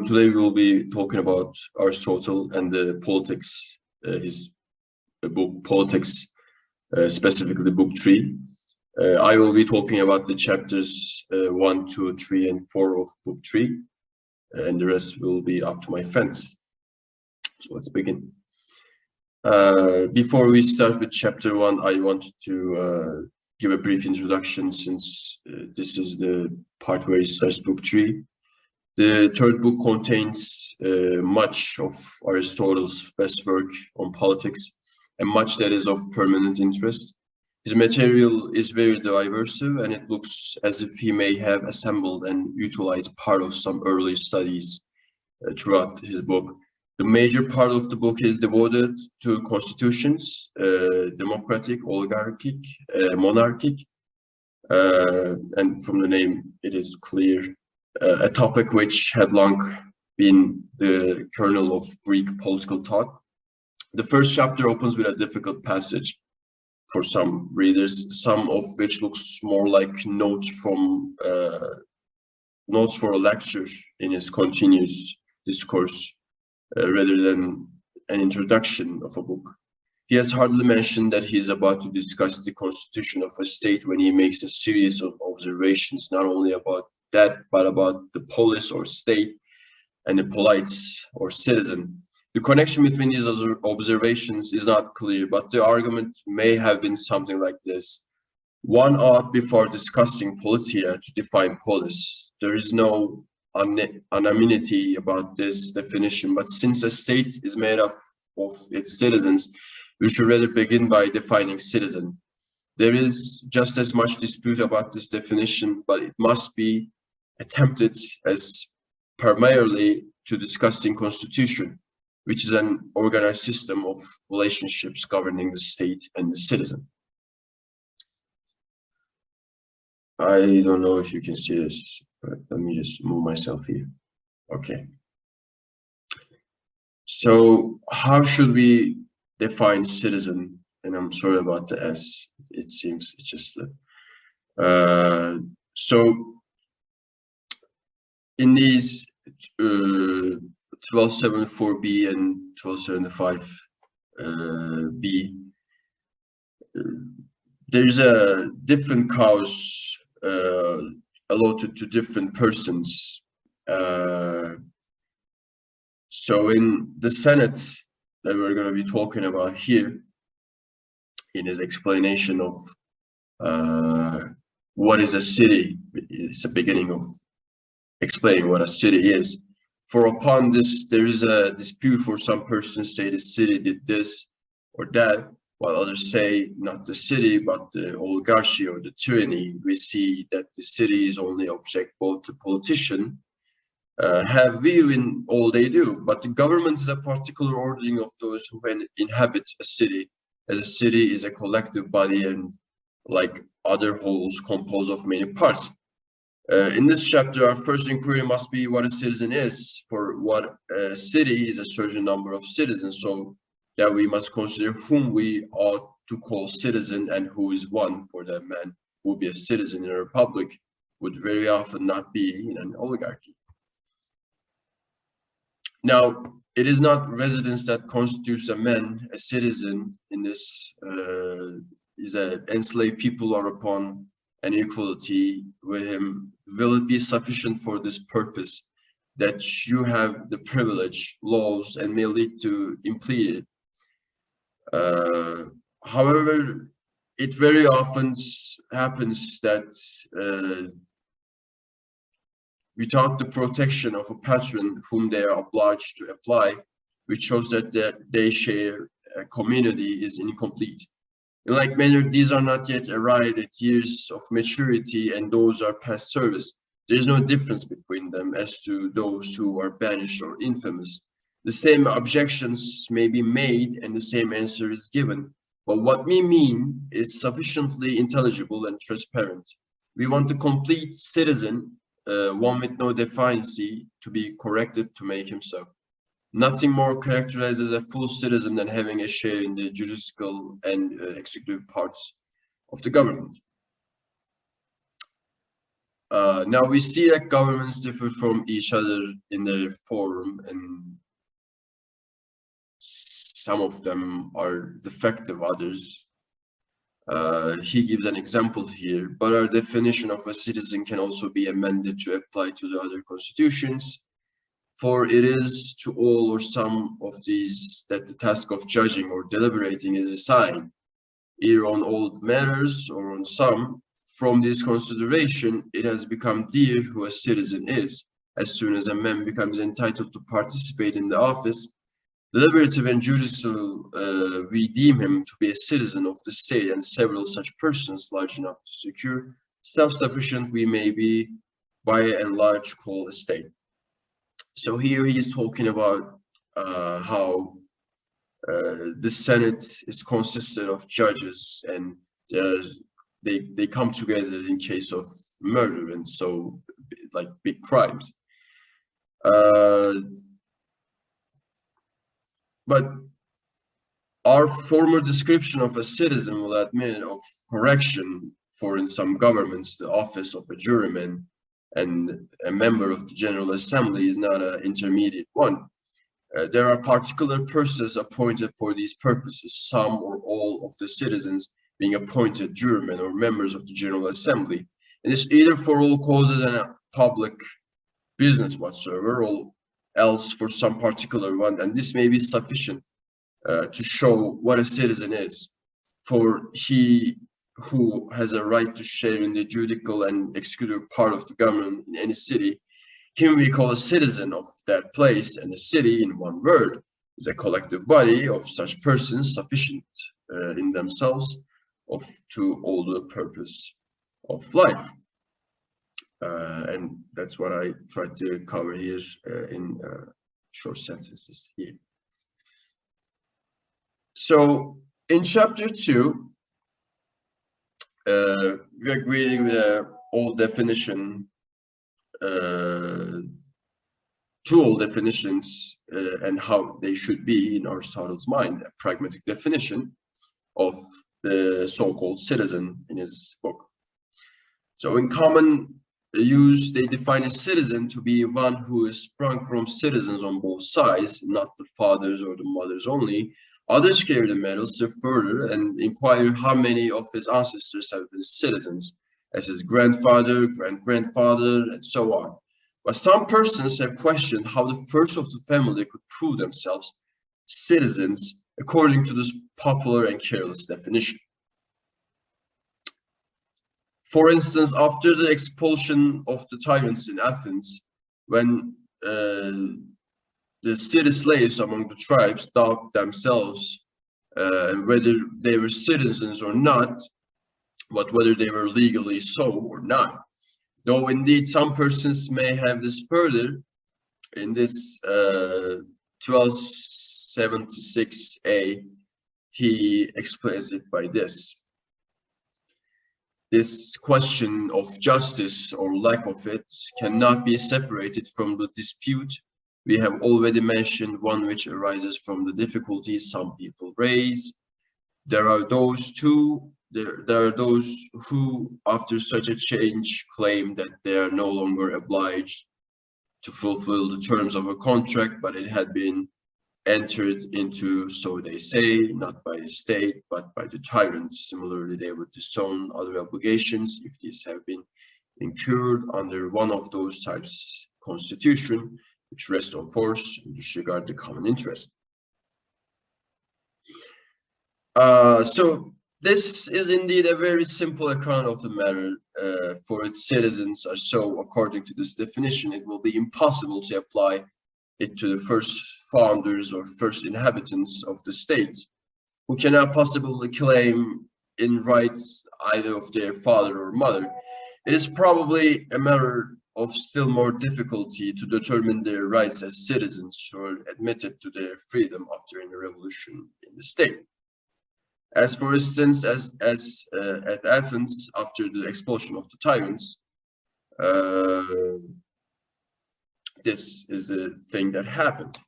today we will be talking about Aristotle and the politics, his book Politics, specifically book 3. I will be talking about the chapters 1, 2, 3, and 4 of book 3, and the rest will be up to my friends. So let's begin. Before we start with chapter 1, I wanted to give a brief introduction, since this is the part where it starts book 3. The third book contains much of Aristotle's best work on politics, and much that is of permanent interest. His material is very diverse, and it looks as if he may have assembled and utilized part of some early studies throughout his book. The major part of the book is devoted to constitutions, democratic, oligarchic, monarchic, and from the name it is clear, a topic which had long been the kernel of Greek political thought. The first chapter opens with a difficult passage for some readers, some of which looks more like notes for a lecture in his continuous discourse, rather than an introduction of a book. He has hardly mentioned that he is about to discuss the constitution of a state when he makes a series of observations, not only about that, but about the polis or state and the polites or citizen. The connection between these observations is not clear, but the argument may have been something like this. One ought, before discussing politia, to define polis. There is no anonymity about this definition, but since a state is made up of its citizens, we should rather begin by defining citizen. There is just as much dispute about this definition, but it must be attempted as primarily to discussing constitution, which is an organized system of relationships governing the state and the citizen. I don't know if you can see this, but let me just move myself here. Okay. So how should we define citizen? And I'm sorry about the S. It seems it's just so in these 1274b and 1275b, there's a different cause allotted to different persons. So in the Senate that we're going to be talking about here, in his explanation of what is a city, it's the beginning of explaining what a city is. For upon this, there is a dispute, for some persons say the city did this or that, while others say not the city, but the oligarchy or the tyranny. We see that the city is only object both the politician have view in all they do, but the government is a particular ordering of those who inhabit a city, as a city is a collective body and, like other wholes, composed of many parts. In this chapter, our first inquiry must be what a citizen is. For what a city is a certain number of citizens, so that we must consider whom we ought to call citizen and who is one. For that man who would be a citizen in a republic would very often not be in an oligarchy. Now, it is not residence that constitutes a man. A citizen in this is an enslaved people are upon an equality with him. Will it be sufficient for this purpose that you have the privilege, laws, and may lead to impede it? However, it very often happens that without the protection of a patron whom they are obliged to apply, which shows that they share a community, is incomplete. In like manner, these are not yet arrived at years of maturity, and those are past service. There is no difference between them as to those who are banished or infamous. The same objections may be made and the same answer is given, but what we mean is sufficiently intelligible and transparent. We want a complete citizen, one with no deficiency, to be corrected to make him so. Nothing more characterizes a full citizen than having a share in the judicial and executive parts of the government. Now we see that governments differ from each other in their form, and some of them are defective, others. He gives an example here, but our definition of a citizen can also be amended to apply to the other constitutions. For it is to all or some of these that the task of judging or deliberating is assigned, either on all matters or on some. From this consideration, it has become clear who a citizen is. As soon as a man becomes entitled to participate in the office, deliberative and judicial, we deem him to be a citizen of the state, and several such persons large enough to secure self-sufficient we may be by and large call a state. So here he is talking about how the Senate is consisted of judges, and they come together in case of murder and so like big crimes. But our former description of a citizen will admit of correction, for in some governments the office of a juryman and a member of the General Assembly is not an intermediate one. There are particular persons appointed for these purposes, some or all of the citizens being appointed jurymen or members of the General Assembly. And it's either for all causes and a public business whatsoever, or else for some particular one, and this may be sufficient to show what a citizen is. For he who has a right to share in the judicial and executive part of the government in any city, him we call a citizen of that place, and a city, in one word, is a collective body of such persons sufficient in themselves to all the purpose of life. And that's what I tried to cover here in short sentences here. So in chapter 2, we are reading the old definition, two old definitions, and how they should be in Aristotle's mind, a pragmatic definition of the so-called citizen in his book. So in common use, they define a citizen to be one who is sprung from citizens on both sides, not the fathers or the mothers only. Others carry the matter still further and inquire how many of his ancestors have been citizens, as his grandfather, great-grandfather, and so on. But some persons have questioned how the first of the family could prove themselves citizens according to this popular and careless definition. For instance, after the expulsion of the tyrants in Athens, when the city slaves among the tribes doubted themselves whether they were citizens or not, but whether they were legally so or not. Though indeed some persons may have this further, in this 1276a, he explains it by this. This question of justice or lack of it cannot be separated from the dispute we have already mentioned, one which arises from the difficulties some people raise. There are those who, after such a change, claim that they are no longer obliged to fulfill the terms of a contract, but it had been entered into, so they say, not by the state, but by the tyrants. Similarly, they would disown other obligations if these have been incurred under one of those types constitution, which rest on force and disregard the common interest. So this is indeed a very simple account of the matter, for its citizens are so, according to this definition, it will be impossible to apply it to the first founders or first inhabitants of the states, who cannot possibly claim in rights either of their father or mother. It is probably a matter of still more difficulty to determine their rights as citizens who are admitted to their freedom after a revolution in the state. As for instance, as at Athens, after the expulsion of the tyrants, this is the thing that happened.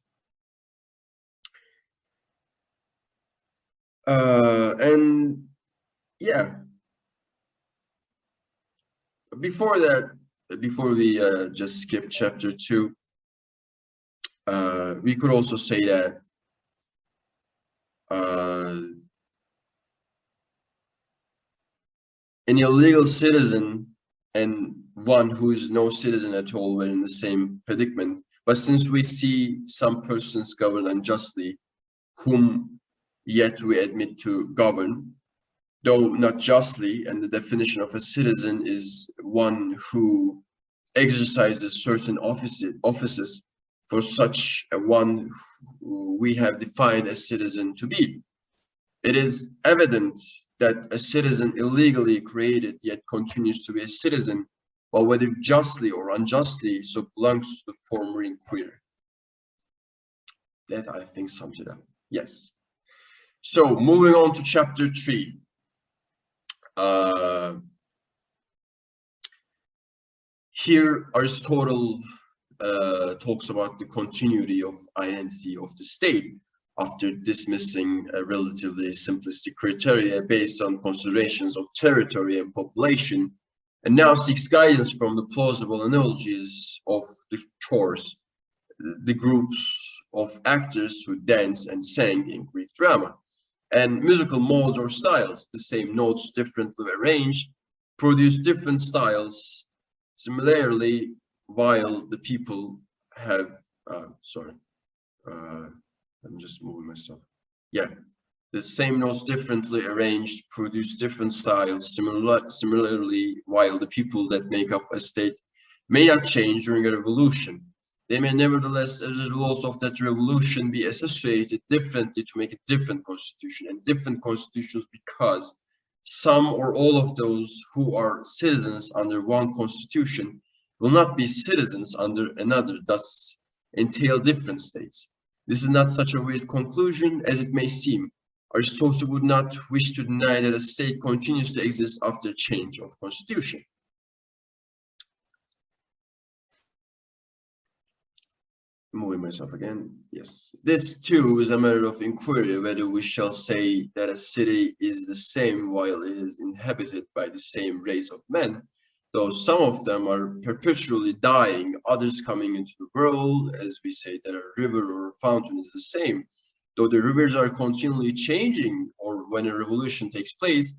And yeah, before that, before we just skip chapter 2, we could also say that an illegal citizen and one who is no citizen at all were in the same predicament. But since we see some persons govern unjustly, whom yet we admit to govern, though not justly, and the definition of a citizen is one who exercises certain offices, for such a one who we have defined a citizen to be. It is evident that a citizen illegally created yet continues to be a citizen, but whether justly or unjustly, so belongs to the former inquiry. That, I think, sums it up. Yes. So moving on to chapter 3. Here Aristotle talks about the continuity of identity of the state after dismissing a relatively simplistic criteria based on considerations of territory and population, and now seeks guidance from the plausible analogies of the chores, the groups of actors who danced and sang in Greek drama, and musical modes or styles. The same notes differently arranged produce different styles. Similarly, while the people have, I'm just moving myself. Yeah, the same notes differently arranged produce different styles. Similarly, while the people that make up a state may not change during a revolution, they may nevertheless, as a result of that revolution, be associated differently to make a different constitution, and different constitutions because some or all of those who are citizens under one constitution will not be citizens under another, thus entail different states. This is not such a weird conclusion as it may seem. Aristotle would not wish to deny that a state continues to exist after change of constitution. Moving myself again, yes. This too is a matter of inquiry, whether we shall say that a city is the same while it is inhabited by the same race of men, though some of them are perpetually dying, others coming into the world, as we say that a river or a fountain is the same, though the rivers are continually changing, or when a revolution takes place.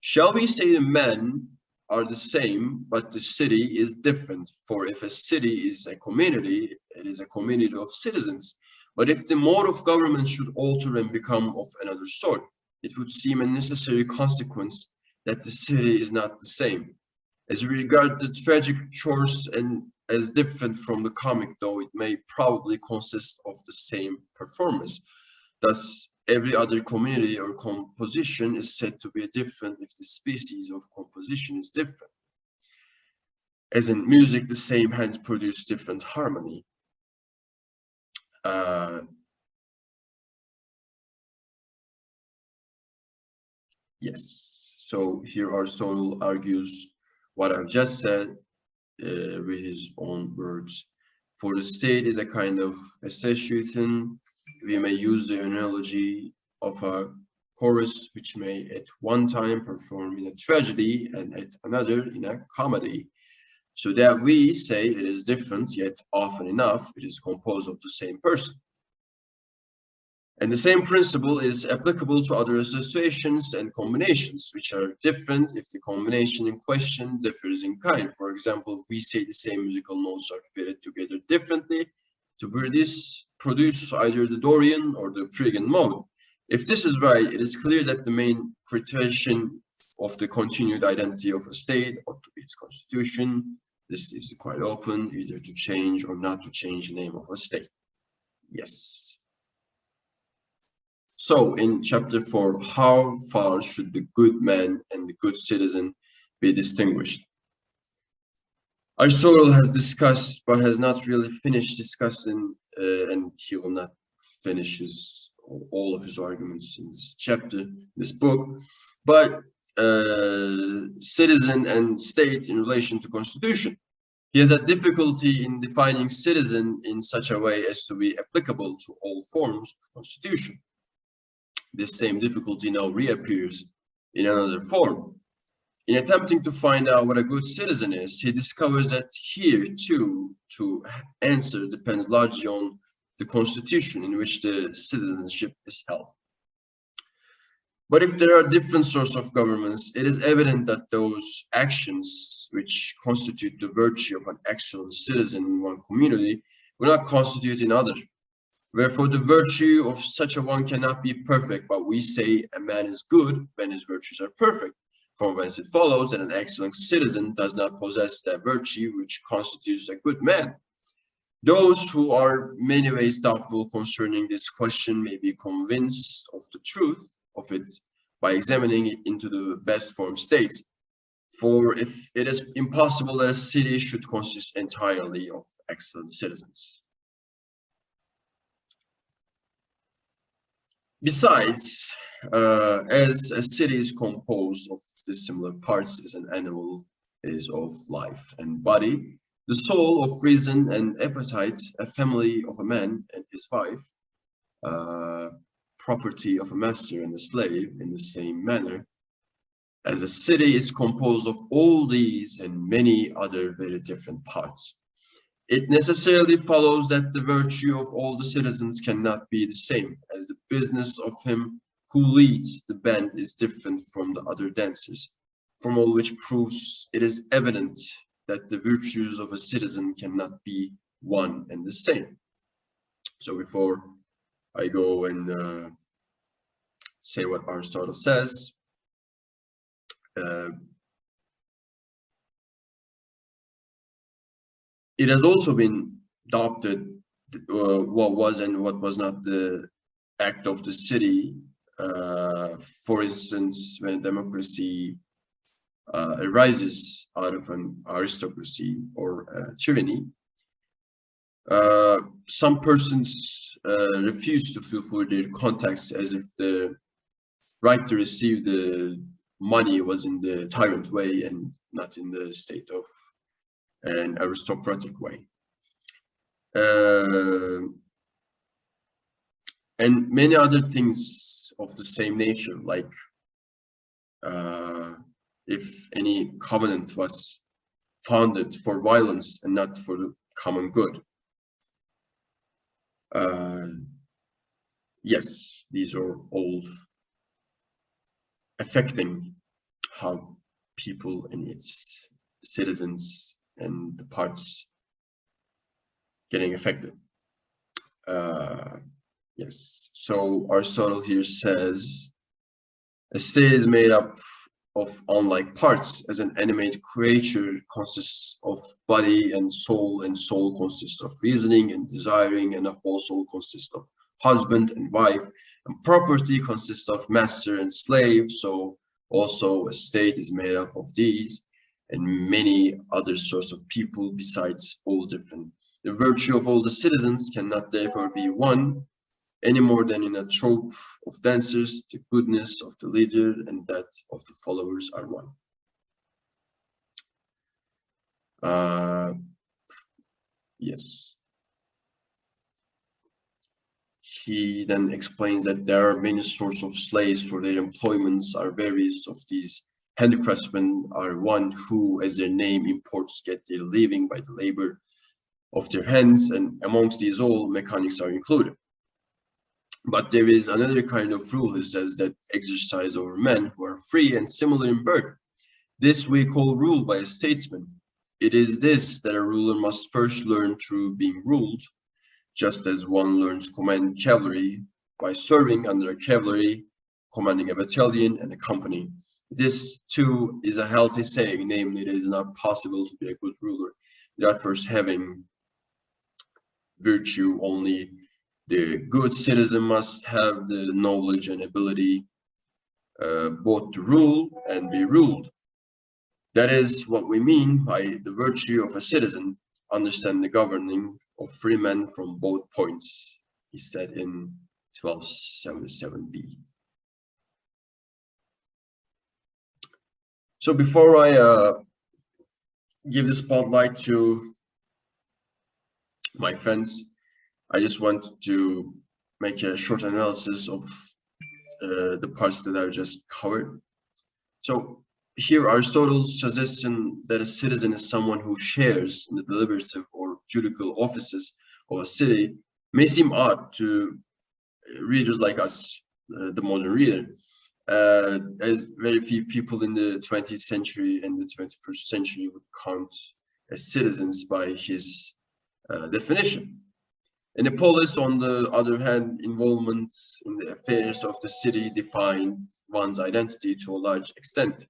Shall we say the men are the same, but the city is different? For if a city is a community, it is a community of citizens. But if the mode of government should alter and become of another sort, it would seem a necessary consequence that the city is not the same. As regards the tragic chores and as different from the comic, though it may probably consist of the same performance. Thus, every other community or composition is said to be different if the species of composition is different. As in music, the same hands produce different harmony. Yes, so here Aristotle argues what I've just said with his own words. For the state is a kind of association. We may use the analogy of a chorus which may at one time perform in a tragedy and at another in a comedy, so that we say it is different, yet often enough it is composed of the same person. And the same principle is applicable to other associations and combinations, which are different if the combination in question differs in kind. For example, we say the same musical notes are fitted together differently to produce either the Dorian or the Phrygian mode. If this is right, it is clear that the main criterion of the continued identity of a state ought to be its constitution. This leaves it quite open, either to change or not to change the name of a state. Yes. So in chapter 4, how far should the good man and the good citizen be distinguished? Aristotle has discussed, but has not really finished discussing, and he will not finish all of his arguments in this chapter, this book, but citizen and state in relation to constitution. He has a difficulty in defining citizen in such a way as to be applicable to all forms of constitution. This same difficulty now reappears in another form. In attempting to find out what a good citizen is, he discovers that here, too, to answer depends largely on the constitution in which the citizenship is held. But if there are different sorts of governments, it is evident that those actions which constitute the virtue of an excellent citizen in one community will not constitute in other. Wherefore the virtue of such a one cannot be perfect, but we say a man is good when his virtues are perfect. From whence it follows that an excellent citizen does not possess that virtue which constitutes a good man. Those who are many ways doubtful concerning this question may be convinced of the truth of it by examining it into the best form states. For if it is impossible that a city should consist entirely of excellent citizens. Besides, as a city is composed of dissimilar parts as an animal is of life and body, the soul of reason and appetite, a family of a man and his wife, property of a master and a slave, in the same manner, as a city is composed of all these and many other very different parts. It necessarily follows that the virtue of all the citizens cannot be the same, as the business of him who leads the band is different from the other dancers, from all which proves it is evident that the virtues of a citizen cannot be one and the same. So before I go and say what Aristotle says, it has also been adopted what was and what was not the act of the city. For instance, when democracy arises out of an aristocracy or tyranny, some persons refuse to fulfill their contacts as if the right to receive the money was in the tyrant way and not in the state of an aristocratic way. And many other things of the same nature, like if any covenant was founded for violence and not for the common good. Yes, these are all affecting how people and its citizens and the parts getting affected. Yes, so Aristotle here says a city is made up of unlike parts, as an animate creature consists of body and soul consists of reasoning and desiring, and a whole soul consists of husband and wife, and property consists of master and slave. So also a state is made up of these and many other sorts of people besides all different. The virtue of all the citizens cannot therefore be one, any more than in a troop of dancers, the goodness of the leader and that of the followers are one. Yes. He then explains that there are many sorts of slaves, for their employments are various. Of these, handicraftsmen are one who, as their name imports, get their living by the labor of their hands, and amongst these all, mechanics are included. But there is another kind of rule, he says, that exercise over men who are free and similar in birth. This we call rule by a statesman. It is this that a ruler must first learn through being ruled, just as one learns command cavalry by serving under a cavalry, commanding a battalion and a company. This too is a healthy saying, namely, it is not possible to be a good ruler without first having virtue. Only the good citizen must have the knowledge and ability both to rule and be ruled. That is what we mean by the virtue of a citizen, understand the governing of free men from both points, he said in 1277b. So before I give the spotlight to my friends, I just want to make a short analysis of the parts that I just covered. So Here, Aristotle's suggestion that a citizen is someone who shares in the deliberative or judicial offices of a city may seem odd to readers like us, the modern reader, as very few people in the 20th century and the 21st century would count as citizens by his definition. In the polis, on the other hand, involvement in the affairs of the city defined one's identity to a large extent.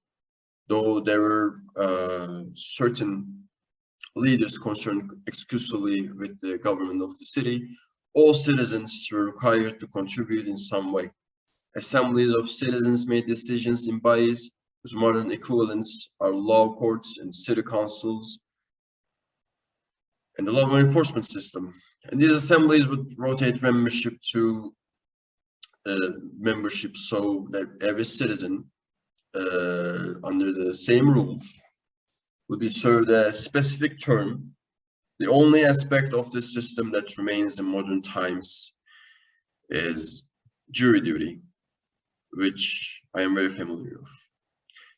Though there were certain leaders concerned exclusively with the government of the city, all citizens were required to contribute in some way. Assemblies of citizens made decisions in bodies whose modern equivalents are law courts and city councils and the law enforcement system. And these assemblies would rotate membership to membership so that every citizen under the same rules would be served a specific term. The only aspect of this system that remains in modern times is jury duty, which I am very familiar with.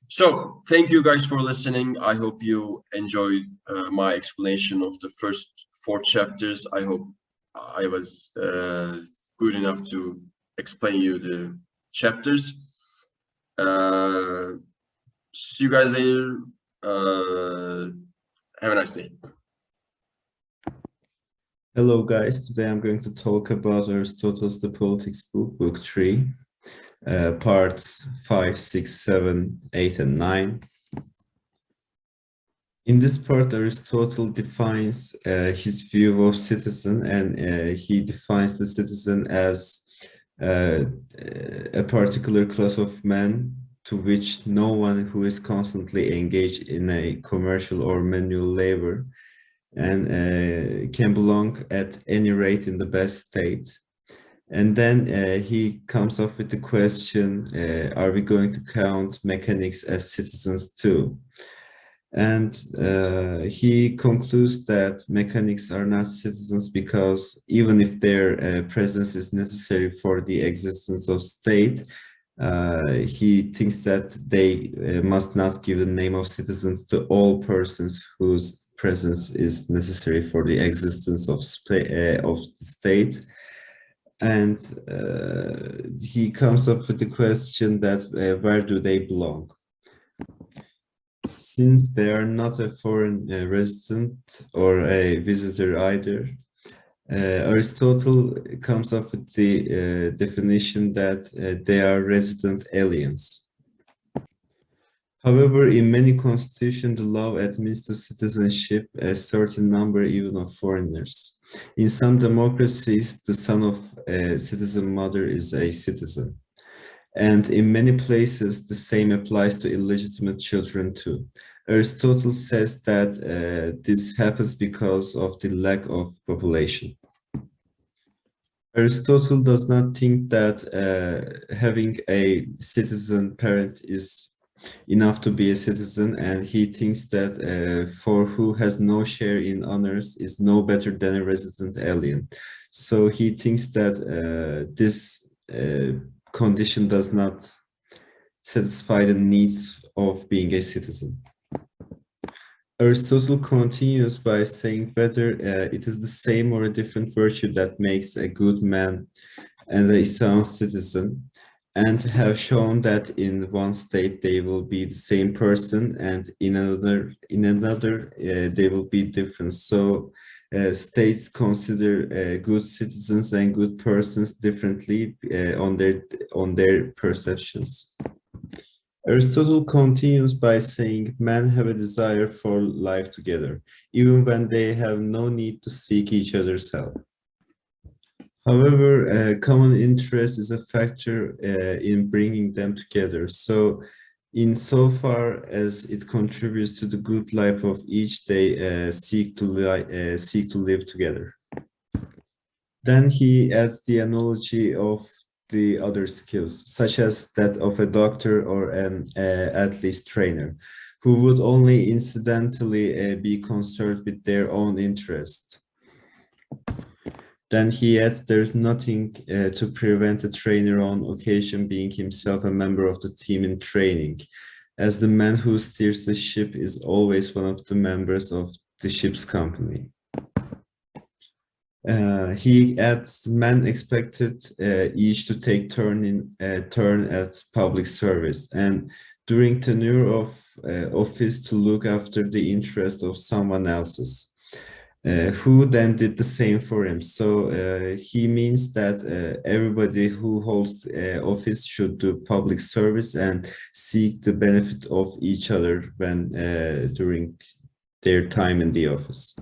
So thank you guys for listening. I hope you enjoyed my explanation of the first 4 chapters. I hope I was good enough to explain you the chapters. See you guys later. Have a nice day. Hello guys, today I'm going to talk about Aristotle's The Politics-Book, Book 3, parts 5, 6, 7, 8, and 9. In this part, Aristotle defines his view of citizen, and he defines the citizen as a particular class of men to which no one who is constantly engaged in a commercial or manual labor and can belong at any rate in the best state. And then he comes up with the question, are we going to count mechanics as citizens too? And he concludes that mechanics are not citizens because even if their presence is necessary for the existence of state, he thinks that they must not give the name of citizens to all persons whose presence is necessary for the existence of the state. And he comes up with the question that where do they belong? Since they are not a foreign resident or a visitor either, Aristotle comes up with the definition that they are resident aliens. However, in many constitutions, the law admits to citizenship a certain number even of foreigners. In some democracies, the son of a citizen mother is a citizen. And in many places, the same applies to illegitimate children too. Aristotle says that this happens because of the lack of population. Aristotle does not think that having a citizen parent is enough to be a citizen, and he thinks that for who has no share in honors is no better than a resident alien. So he thinks that this condition does not satisfy the needs of being a citizen. Aristotle continues by saying whether it is the same or a different virtue that makes a good man and a sound citizen, and have shown that in one state they will be the same person, and in another they will be different. So states consider good citizens and good persons differently on their perceptions. Aristotle continues by saying men have a desire for life together, even when they have no need to seek each other's help. However, common interest is a factor in bringing them together. So, insofar as it contributes to the good life of each, they seek to live together. Then he adds the analogy of the other skills, such as that of a doctor or an athlete trainer, who would only incidentally be concerned with their own interest. Then he adds there's nothing to prevent a trainer on occasion being himself a member of the team in training. as the man who steers the ship is always one of the members of the ship's company. He adds, men expected each to take turn at public service, and during tenure of office to look after the interest of someone else's, who then did the same for him. So he means that everybody who holds office should do public service and seek the benefit of each other when during their time in the office.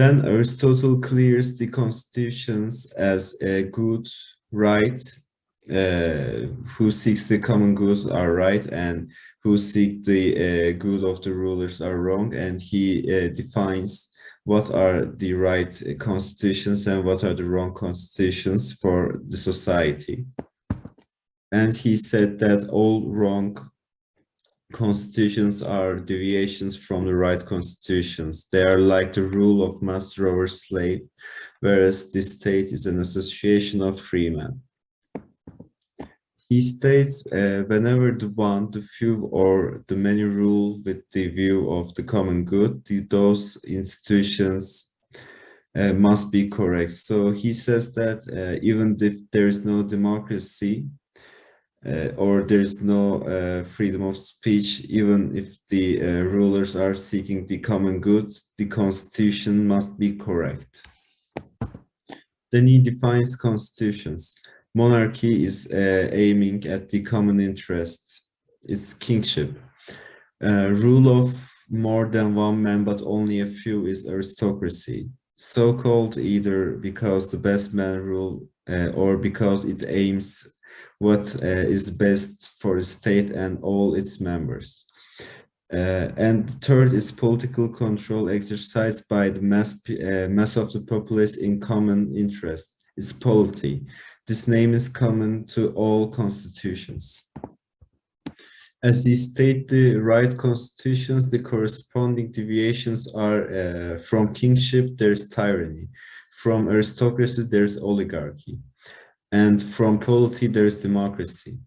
Then Aristotle clears the constitutions as a good, right, who seeks the common good are right, and who seek the good of the rulers are wrong, and he defines what are the right constitutions and what are the wrong constitutions for the society. And he said that all wrong constitutions are deviations from the right constitutions. They are like the rule of master over slave, whereas the state is an association of free men. He states, whenever the one, the few, or the many rule with the view of the common good, those institutions must be correct. So he says that even if there is no democracy, or there is no freedom of speech, even if the rulers are seeking the common good, the constitution must be correct. Then he defines constitutions. Monarchy is aiming at the common interest. It's kingship. Rule of more than one man but only a few is aristocracy. So-called either because the best man rule or because it aims what is best for the state and all its members. And third is political control exercised by the mass of the populace in common interest. It's polity. This name is common to all constitutions. As he state the right constitutions, the corresponding deviations are from kingship, there's tyranny. From aristocracy, there's oligarchy. And from polity, there's democracy.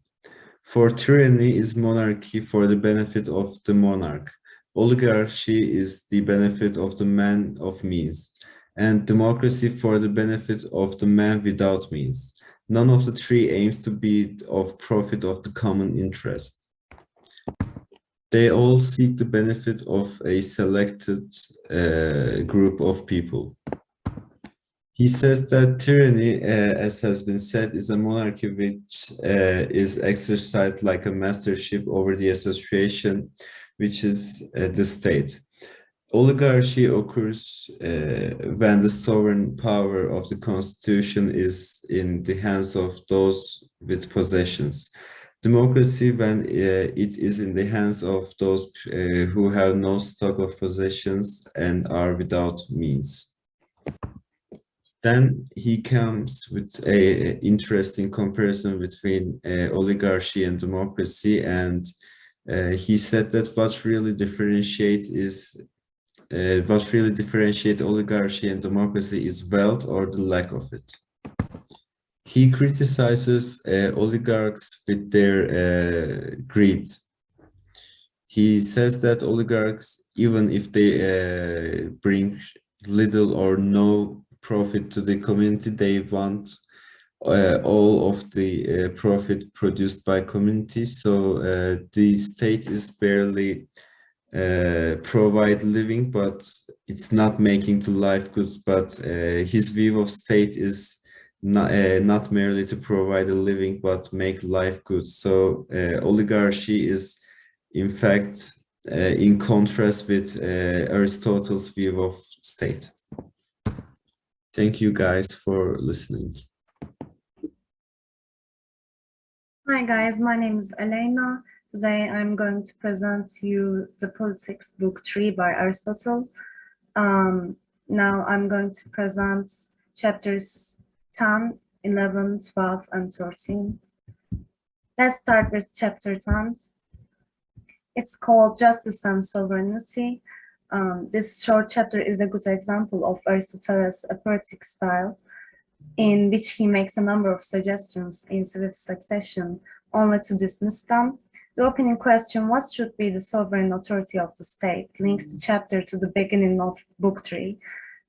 For tyranny is monarchy for the benefit of the monarch. Oligarchy is the benefit of the man of means. And democracy for the benefit of the man without means. None of the three aims to be of profit of the common interest. They all seek the benefit of a selected group of people. He says that tyranny, as has been said, is a monarchy which is exercised like a mastership over the association, which is the state. Oligarchy occurs when the sovereign power of the constitution is in the hands of those with possessions. Democracy when it is in the hands of those who have no stock of possessions and are without means. Then he comes with an interesting comparison between oligarchy and democracy, and he said that what really differentiates oligarchy and democracy is wealth or the lack of it. He criticizes oligarchs with their greed. He says that oligarchs, even if they bring little or no profit to the community, they want all of the profit produced by communities. So the state is barely provide living, but it's not making the life goods. But his view of state is not merely to provide a living, but make life good. So oligarchy is, in fact, in contrast with Aristotle's view of state. Thank you guys for listening. Hi guys, my name is Elena. Today I'm going to present to you the Politics-Book III by Aristotle. Now I'm going to present chapters 10, 11, 12, and 13. Let's start with chapter 10. It's called Justice and Sovereignty. This short chapter is a good example of Aristotle's poetic style, in which he makes a number of suggestions in swift succession, only to dismiss them. The opening question, what should be the sovereign authority of the state, links the chapter to the beginning of Book 3.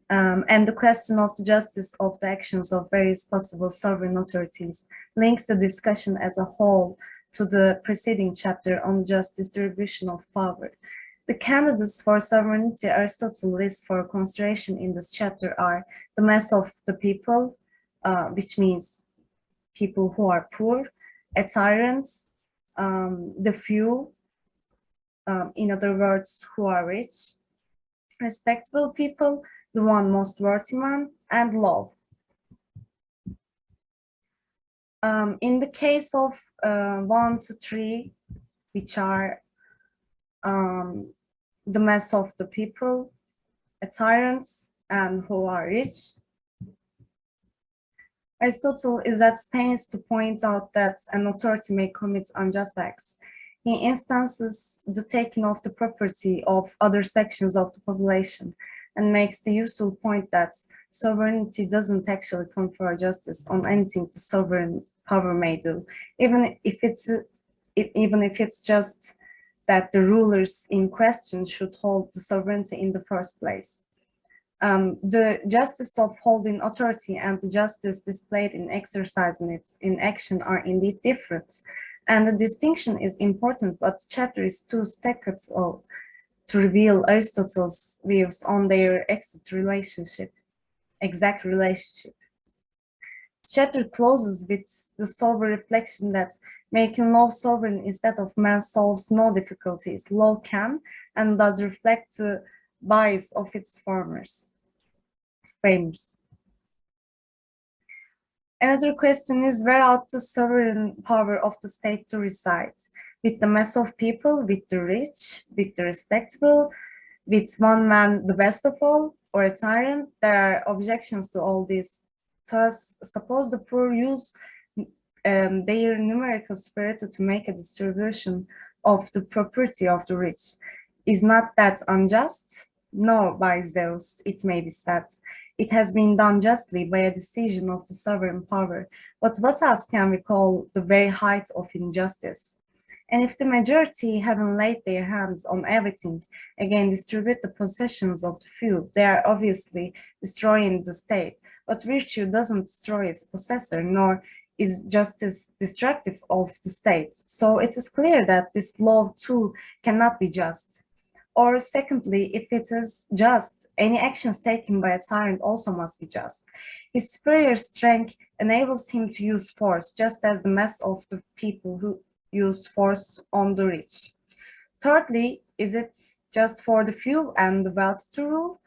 And the question of the justice of the actions of various possible sovereign authorities links the discussion as a whole to the preceding chapter on the just distribution of power. The candidates for sovereignty Aristotle lists for consideration in this chapter are the mass of the people, which means people who are poor, a tyrant, the few, in other words, who are rich, respectable people, the one most worthy man, and law. In the case of 1 to 3, which are the mass of the people, a tyrant, and who are rich, Aristotle is at pains to point out that an authority may commit unjust acts. He instances the taking of the property of other sections of the population and makes the useful point that sovereignty doesn't actually confer justice on anything the sovereign power may do, even if it's just that the rulers in question should hold the sovereignty in the first place. The justice of holding authority and the justice displayed in exercising it in action are indeed different. And the distinction is important, but the chapter is too staccato to reveal Aristotle's views on their exact relationship. The chapter closes with the sober reflection that making law sovereign instead of man solves no difficulties. Law can and does reflect the bias of its framers. Another question is, where ought the sovereign power of the state to reside? With the mass of people, with the rich, with the respectable, with one man the best of all, or a tyrant? There are objections to all this. Thus, suppose the poor use their numerical superiority to make a distribution of the property of the rich. Is not that unjust? No, by Zeus, it may be said. It has been done justly by a decision of the sovereign power. But what else can we call the very height of injustice? And if the majority, having laid their hands on everything, again distribute the possessions of the few, they are obviously destroying the state. But virtue doesn't destroy its possessor, nor is justice destructive of the state. So it is clear that this law too cannot be just. Or secondly, if it is just, any actions taken by a tyrant also must be just. His superior strength enables him to use force, just as the mass of the people who use force on the rich. Thirdly, is it just for the few and the wealthy to rule?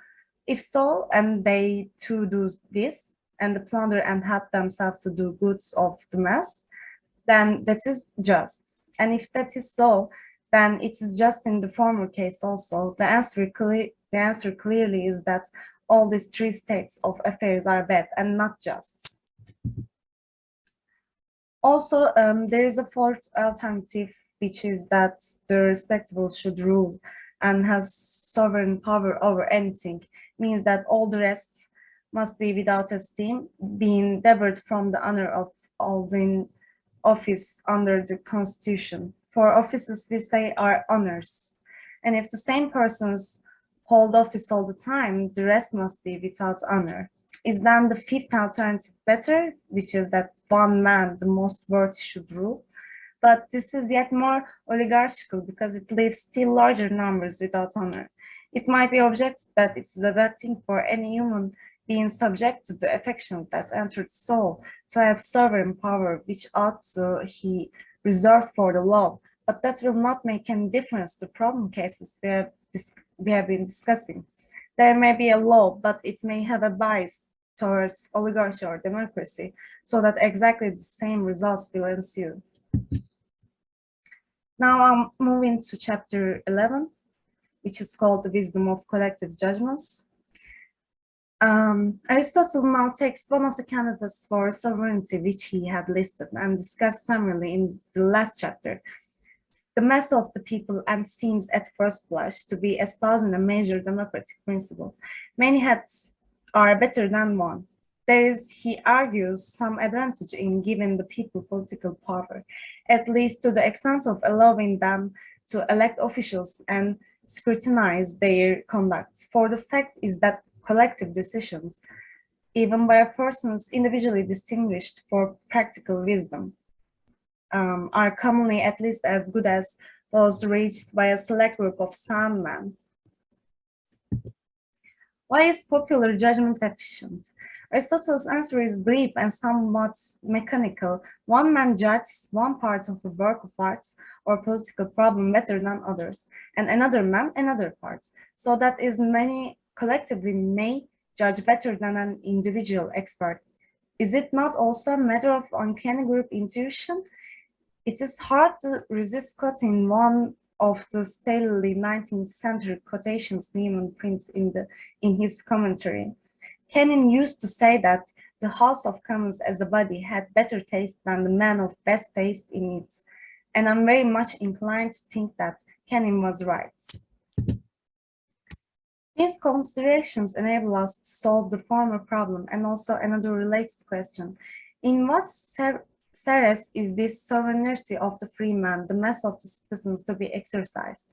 If so, and they too do this, and the plunder and help themselves to do goods of the mass, then that is just. And if that is so, then it is just in the former case also. The answer clearly is that all these three states of affairs are bad and not just. Also, there is a fourth alternative, which is that the respectable should rule and have sovereign power over anything, means that all the rest must be without esteem, being debarred from the honor of holding office under the Constitution. For offices, we say, are honors. And if the same persons hold office all the time, the rest must be without honor. Is then the fifth alternative better, which is that one man, the most worthy, should rule? But this is yet more oligarchical because it leaves still larger numbers without honor. It might be objected that it is a bad thing for any human being subject to the affections that enter the soul to have sovereign power, which ought to he reserved for the law. But that will not make any difference to problem cases we have been discussing. There may be a law, but it may have a bias towards oligarchy or democracy, so that exactly the same results will ensue. Now I'm moving to chapter 11, which is called The Wisdom of Collective Judgments. Aristotle now takes one of the candidates for sovereignty, which he had listed and discussed summarily in the last chapter, the mass of the people, and seems at first blush to be espousing a major democratic principle. Many heads are better than one. there is, he argues, some advantage in giving the people political power, at least to the extent of allowing them to elect officials and scrutinize their conduct. For the fact is that collective decisions, even by persons individually distinguished for practical wisdom, are commonly at least as good as those reached by a select group of sound men. Why is popular judgment efficient? Aristotle's answer is brief and somewhat mechanical. One man judges one part of a work of art or political problem better than others, and another man another part, so that as many collectively may judge better than an individual expert. Is it not also a matter of uncanny group intuition? It is hard to resist quoting one of the stately 19th century quotations Newman prints in his commentary. Canning used to say that the House of Commons as a body had better taste than the man of best taste in it, and I'm very much inclined to think that Canning was right. These considerations enable us to solve the former problem and also another related question. In what sense is this sovereignty of the free man, the mass of the citizens, to be exercised?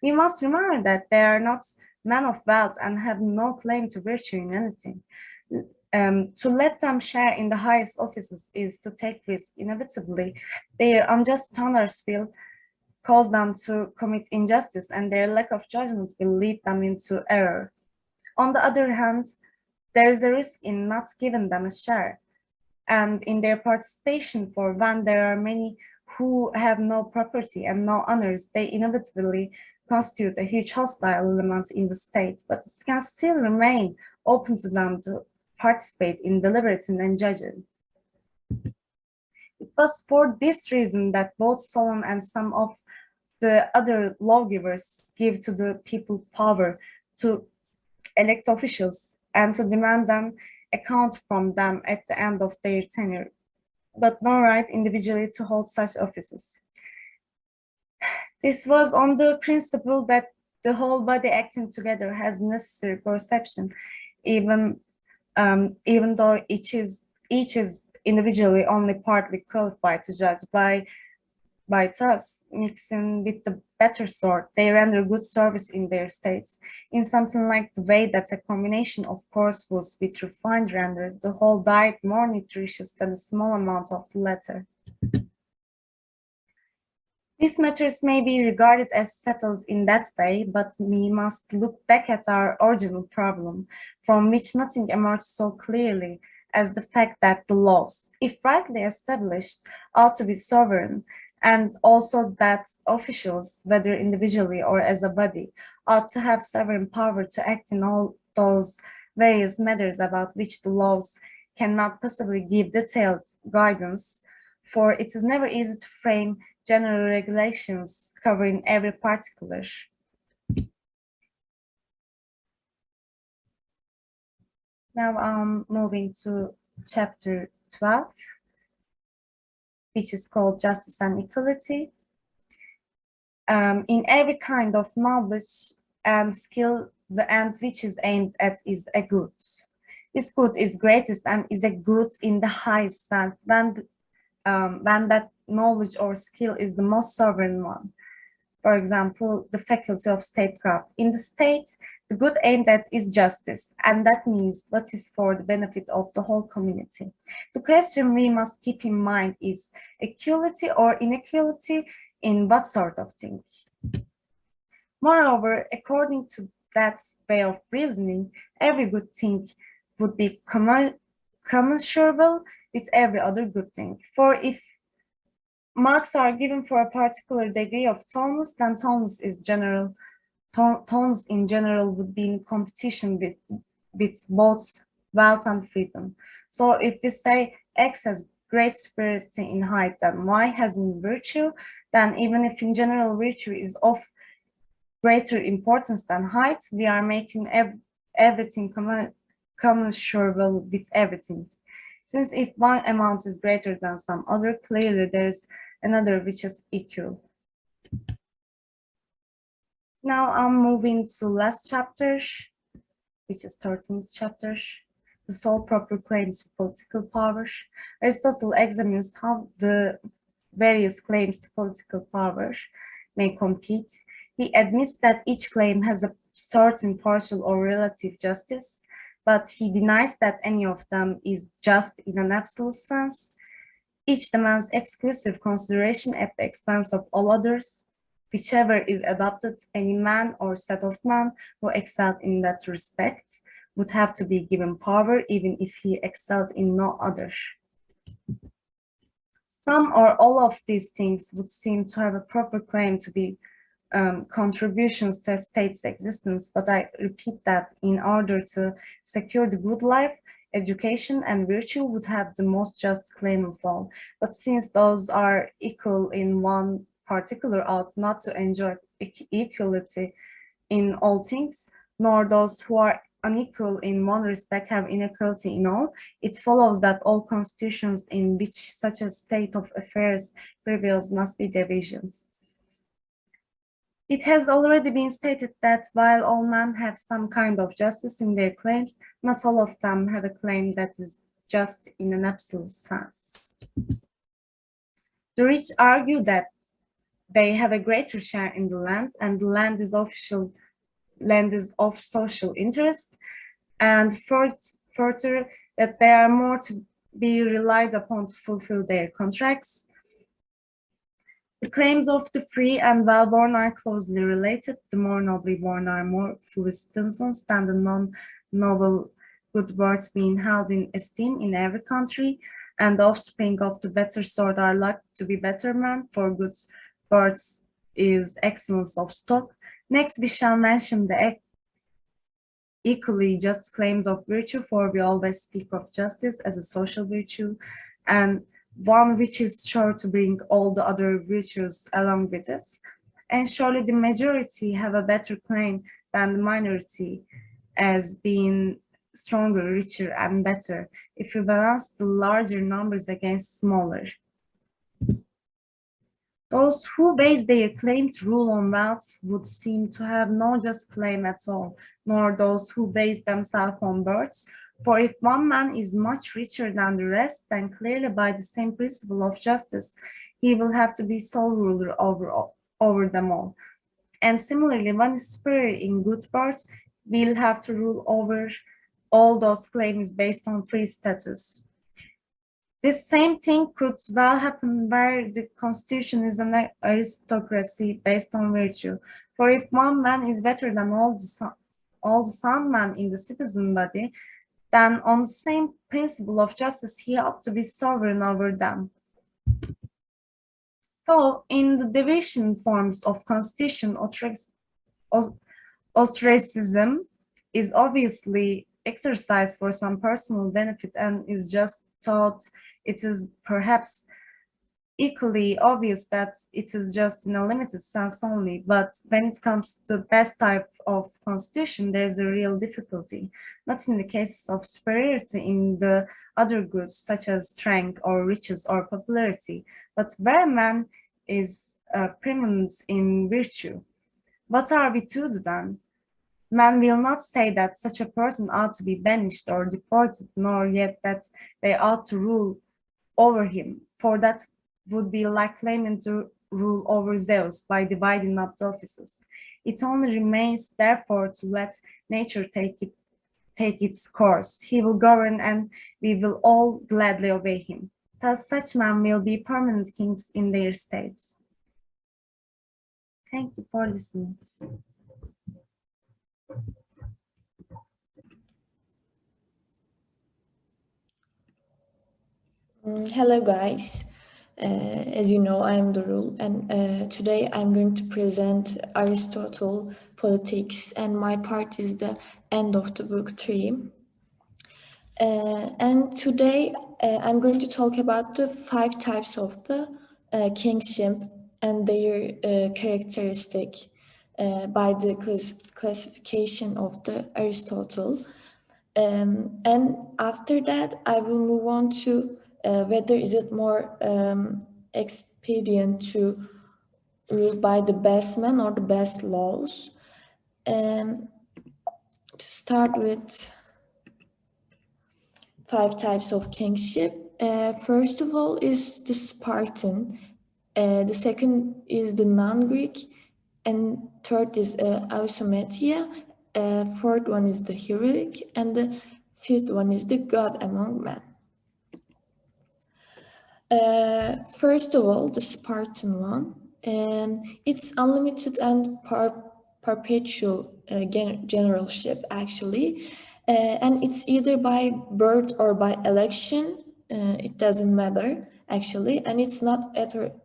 We must remember that they are not men of wealth and have no claim to virtue in anything. To let them share in the highest offices is to take risk. Inevitably, their unjust standards will cause them to commit injustice, and their lack of judgment will lead them into error. On the other hand, there is a risk in not giving them a share, and in their participation, for when there are many who have no property and no honors, they inevitably constitute a huge hostile element in the state, but it can still remain open to them to participate in deliberating and judging. It was for this reason that both Solon and some of the other lawgivers give to the people power to elect officials and to demand them account from them at the end of their tenure, but no right individually to hold such offices. This was on the principle that the whole body acting together has necessary perception, even though each is individually only partly qualified to judge. By thus mixing with the better sort, they render good service in their states, in something like the way that a combination of coarse foods with refined renders the whole diet more nutritious than a small amount of the latter. These matters may be regarded as settled in that way, but we must look back at our original problem, from which nothing emerged so clearly as the fact that the laws, if rightly established, ought to be sovereign, and also that officials, whether individually or as a body, ought to have sovereign power to act in all those various matters about which the laws cannot possibly give detailed guidance, for it is never easy to frame general regulations covering every particular. Now I'm moving to chapter 12, which is called Justice and Equality. In every kind of knowledge and skill, the end which is aimed at is a good. This good is greatest and is a good in the highest sense when that knowledge or skill is the most sovereign one. For example, the faculty of statecraft. In the state, the good aimed at is justice, and that means what is for the benefit of the whole community. The question we must keep in mind is equality or inequality in what sort of thing? Moreover, according to that way of reasoning, every good thing would be commensurable with every other good thing. For if marks are given for a particular degree of tallness, then tallness in general would be in competition with both wealth and freedom. So if we say X has great superiority in height than Y has in virtue, then even if in general virtue is of greater importance than height, we are making everything commensurable with everything. Since if one amount is greater than some other, clearly there is another which is equal. Now I'm moving to last chapter, which is 13th chapter. the sole proper claim to political power. Aristotle examines how the various claims to political power may compete. He admits that each claim has a certain partial or relative justice, but he denies that any of them is just in an absolute sense. Each demands exclusive consideration at the expense of all others. Whichever is adopted, any man or set of men who excelled in that respect would have to be given power, even if he excelled in no other. Some or all of these things would seem to have a proper claim to be contributions to a state's existence, but I repeat that in order to secure the good life, education and virtue would have the most just claim of all. But since those are equal in one particular, ought not to enjoy equality in all things, nor those who are unequal in one respect have inequality in all, it follows that all constitutions in which such a state of affairs prevails must be divisions. It has already been stated that while all men have some kind of justice in their claims, not all of them have a claim that is just in an absolute sense. The rich argue that they have a greater share in the land, and the land is of social interest, and further that they are more to be relied upon to fulfill their contracts. The claims of the free and well-born are closely related. The more nobly born are more fully citizens than the non-noble good birds being held in esteem in every country, and the offspring of the better sort are like to be better men, for good birds is excellence of stock. Next, we shall mention the equally just claims of virtue, for we always speak of justice as a social virtue, and one which is sure to bring all the other virtues along with it. And surely the majority have a better claim than the minority, as being stronger, richer, and better, if you balance the larger numbers against smaller. Those who base their claim to rule on wealth would seem to have no just claim at all, nor those who base themselves on birth. For if one man is much richer than the rest, then clearly by the same principle of justice, he will have to be sole ruler over them all. And similarly, one is superior in good birth, will have to rule over all those claims based on free status. This same thing could well happen where the constitution is an aristocracy based on virtue. For if one man is better than all the sound men in the citizen body, then on the same principle of justice, he ought to be sovereign over them. So, in the division forms of constitution, ostracism is obviously exercised for some personal benefit and is just thought. It is perhaps equally obvious that it is just in a limited sense only, but when it comes to the best type of constitution, there's a real difficulty, not in the case of superiority in the other goods such as strength or riches or popularity, but where man is preeminent in virtue. What are we to do then? Man will not say that such a person ought to be banished or deported, nor yet that they ought to rule over him, for that would be like claiming to rule over Zeus by dividing up the offices. It only remains, therefore, to let nature take its course. He will govern, and we will all gladly obey him. Thus, such men will be permanent kings in their states. Thank you for listening. Hello guys, as you know I am Dorul, and today I'm going to present Aristotle Politics, and my part is the end of the book 3. And today I'm going to talk about the 5 types of the kingship and their characteristic by the classification of the Aristotle. And after that I will move on to whether is it more expedient to rule by the best men or the best laws. To start with, 5 types of kingship. First of all is the Spartan. The second is the non-Greek, and third is Ausometia. Fourth one is the heroic, and the fifth one is the God among men. First of all, the Spartan one. It's unlimited and perpetual generalship, actually. And it's either by birth or by election. It doesn't matter, actually. And it's not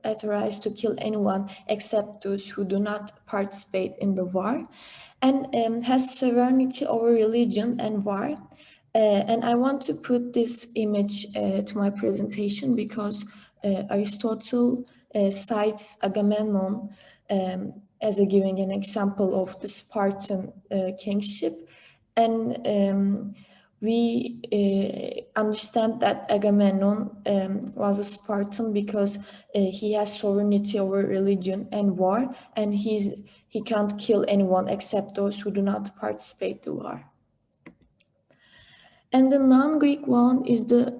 authorized to kill anyone except those who do not participate in the war. And has sovereignty over religion and war. And I want to put this image to my presentation because Aristotle cites Agamemnon as giving an example of the Spartan kingship. And we understand that Agamemnon was a Spartan because he has sovereignty over religion and war, and he can't kill anyone except those who do not participate in the war. And the non-Greek one is the,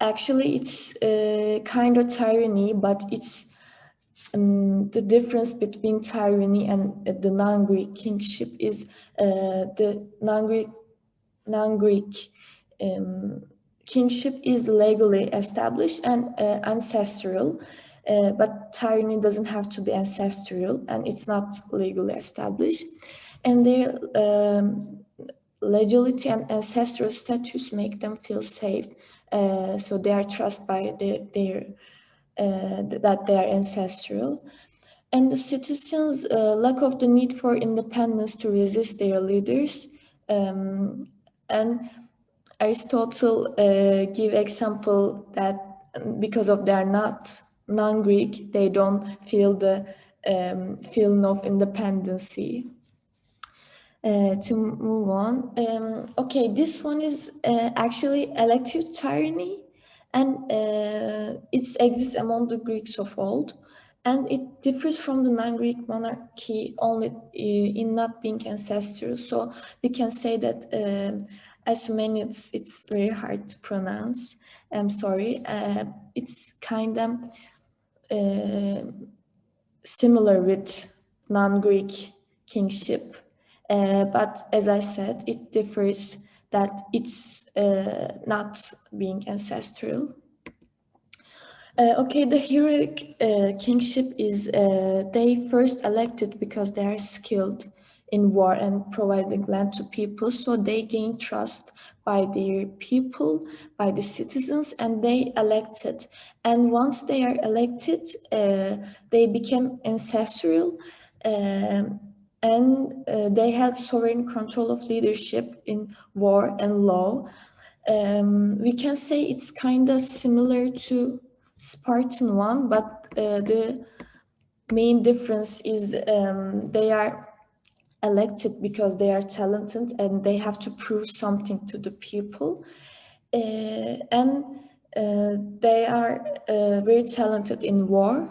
actually it's kind of tyranny, but it's the difference between tyranny and the non-Greek kingship is the non-Greek kingship is legally established and ancestral, but tyranny doesn't have to be ancestral and it's not legally established. And their legality and ancestral status make them feel safe, so they are trusted by that they are ancestral. And the citizens lack of the need for independence to resist their leaders. And Aristotle give example that because of they are not non-Greek, they don't feel the feeling of independency. To move on, okay, this one is actually elective tyranny, and it exists among the Greeks of old, and it differs from the non-Greek monarchy only in not being ancestral. So we can say that, assuming it's very hard to pronounce. I'm sorry. It's kind of similar with non-Greek kingship. But as I said, it differs that it's not being ancestral. Okay, the heroic kingship is they first elected because they are skilled in war and providing land to people, so they gain trust by their people, by the citizens, and they elected. And once they are elected, they became ancestral. And they had sovereign control of leadership in war and law. We can say it's kind of similar to Spartan one, but the main difference is they are elected because they are talented and they have to prove something to the people. And they are very talented in war.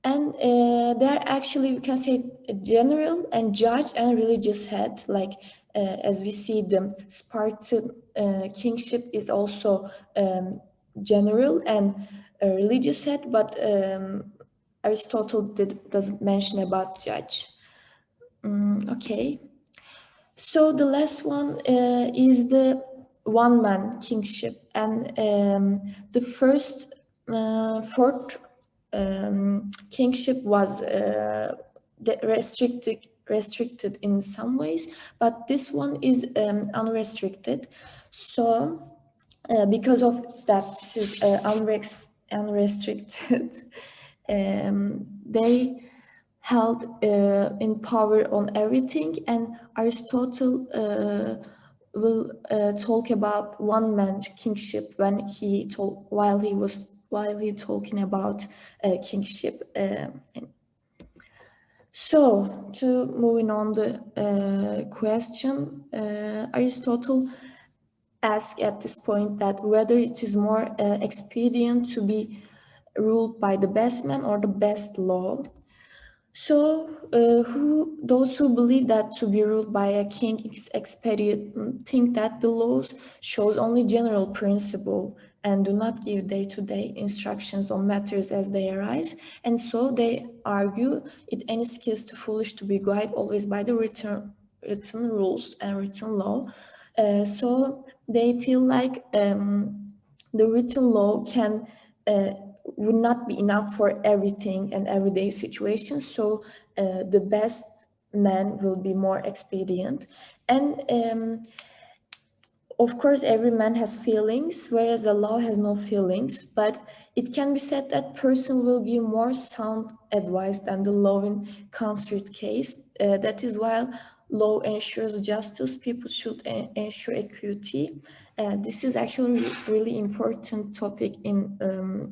And they're actually, we can say, a general and judge and religious head. Like as we see, the Spartan kingship is also general and a religious head, but Aristotle doesn't mention about judge. Okay. So the last one is the one-man kingship, and the first fourth kingship was restricted in some ways, but this one is unrestricted. So because of that, this is unrestricted. They held in power on everything, and Aristotle will talk about one-man kingship when he while he talking about kingship. So, to moving on the question, Aristotle asked at this point that whether it is more expedient to be ruled by the best man or the best law. So, those who believe that to be ruled by a king is expedient think that the laws show only general principle and do not give day-to-day instructions on matters as they arise, and so they argue it any case too foolish to be guided always by the written rules and written law. So they feel like the written law would not be enough for everything and everyday situations. So the best man will be more expedient. And of course, every man has feelings, whereas the law has no feelings. But it can be said that person will give more sound advice than the law in concrete case. That is why law ensures justice, people should ensure equity. This is actually a really important topic in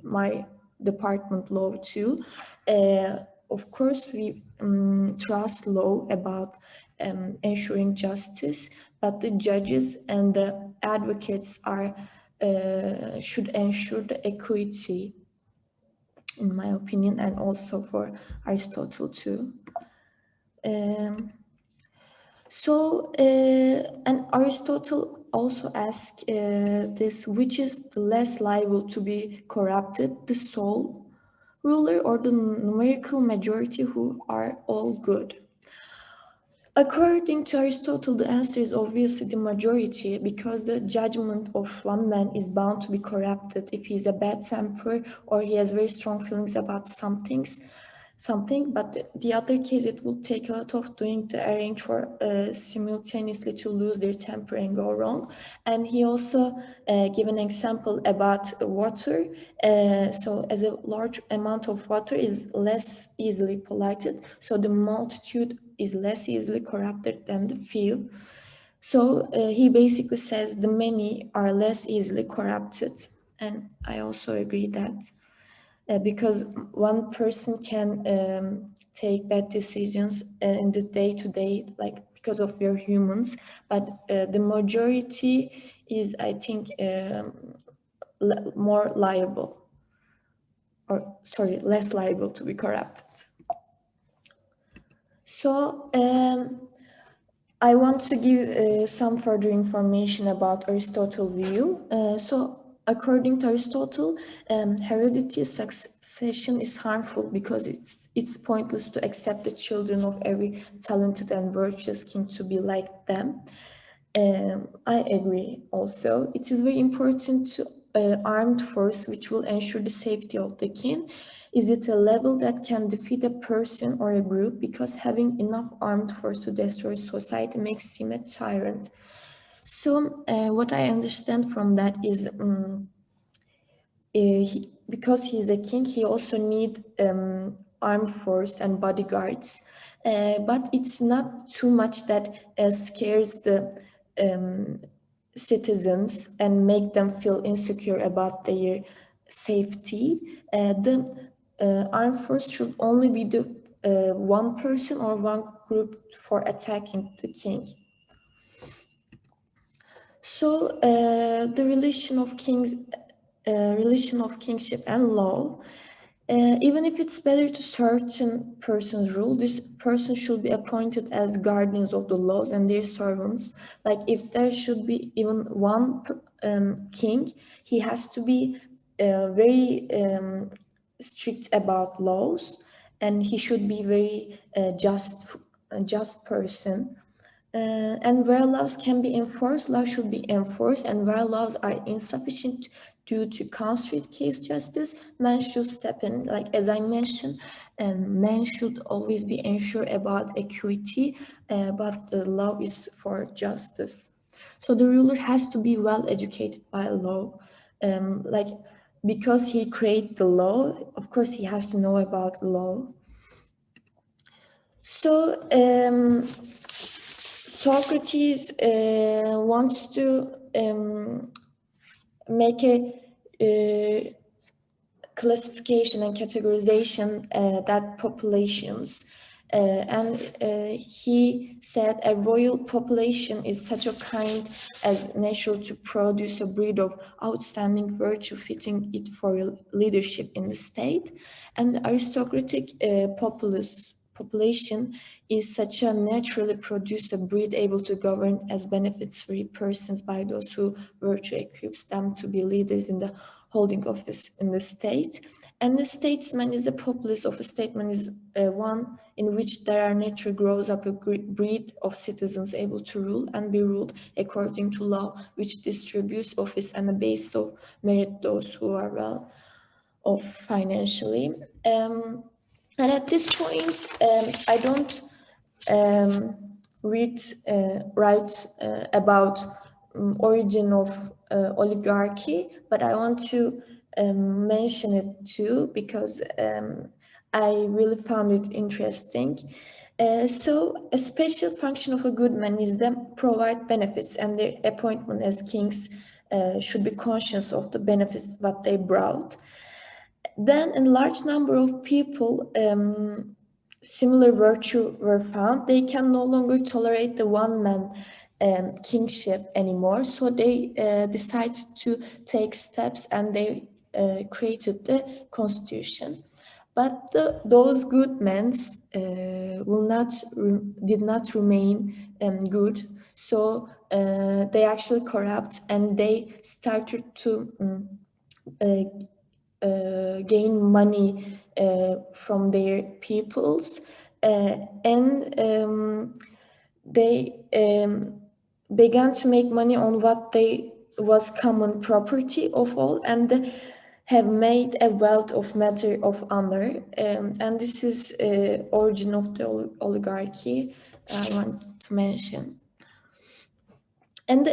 my department law too. Of course, we trust law about ensuring justice, but the judges and the advocates should ensure the equity, in my opinion, and also for Aristotle too. And Aristotle also asks this, which is the less liable to be corrupted, the sole ruler or the numerical majority who are all good? According to Aristotle, the answer is obviously the majority, because the judgment of one man is bound to be corrupted if he is a bad temper or he has very strong feelings about something. But the other case, it will take a lot of doing to arrange for simultaneously to lose their temper and go wrong. And he also gave an example about water. So as a large amount of water is less easily polluted, so the multitude is less easily corrupted than the few. So he basically says the many are less easily corrupted. And I also agree that because one person can take bad decisions in the day-to-day, like because of your humans, but the majority is, I think, more liable, or sorry, less liable to be corrupted. So I want to give some further information about Aristotle's view. So according to Aristotle, hereditary succession is harmful because it's pointless to accept the children of every talented and virtuous king to be like them. I agree also. It is very important to armed force which will ensure the safety of the king. Is it a level that can defeat a person or a group? Because having enough armed force to destroy society makes him a tyrant. So what I understand from that is because he's a king, he also needs armed force and bodyguards. But it's not too much that scares the citizens and make them feel insecure about their safety. The armed force should only be the one person or one group for attacking the king. So the relation of kingship and law. Even if it's better to certain persons rule, this person should be appointed as guardians of the laws and their servants. Like if there should be even one king, he has to be very strict about laws, and he should be very just person. And where laws can be enforced, laws should be enforced, and where laws are insufficient due to concrete case justice, man should step in. Like as I mentioned, man should always be ensured about equity, but the law is for justice. So the ruler has to be well educated by law, like because he created the law, of course he has to know about law. So Socrates wants to make a classification and categorization that populations. And he said a royal population is such a kind as natural to produce a breed of outstanding virtue fitting it for leadership in the state. And the aristocratic population is such a naturally produced a breed able to govern as benefits-free persons by those who virtue equips them to be leaders in the holding office in the state. And the statesman is a populace of a statesman is one in which there are naturally grows up a breed of citizens able to rule and be ruled according to law, which distributes office and the basis of merit those who are well off financially. And at this point, I don't write about origin of oligarchy, but I want to mention it too because I really found it interesting. So a special function of a good man is them provide benefits, and their appointment as kings should be conscious of the benefits that they brought. Then a large number of people similar virtue were found. They can no longer tolerate the one-man kingship anymore, so they decided to take steps and they created the constitution. But those good men did not remain good, so they actually corrupt, and they started to gain money from their peoples, and they began to make money on what they was common property of all, and they have made a wealth of matter of honor, and this is origin of the oligarchy I want to mention. And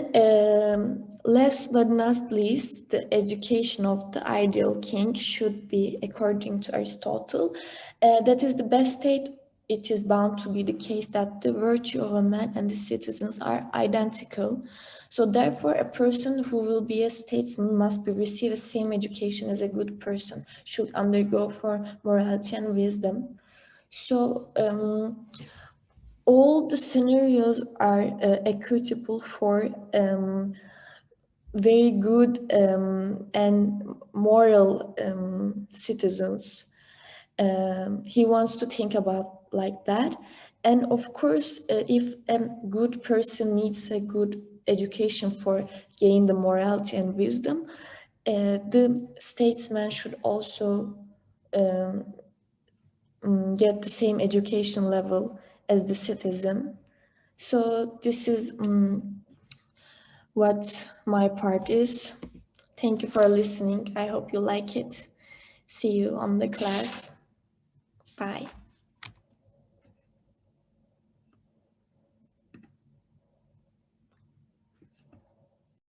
last but not least, the education of the ideal king should be, according to Aristotle, that is the best state. It is bound to be the case that the virtue of a man and the citizens are identical. So therefore, a person who will be a statesman must receive the same education as a good person, should undergo for morality and wisdom. So all the scenarios are equitable for very good and moral citizens. He wants to think about like that. And of course, if a good person needs a good education for gain the morality and wisdom, the statesman should also get the same education level as the citizen. So this is what my part is. Thank you for listening. I hope you like it. See you on the class. Bye.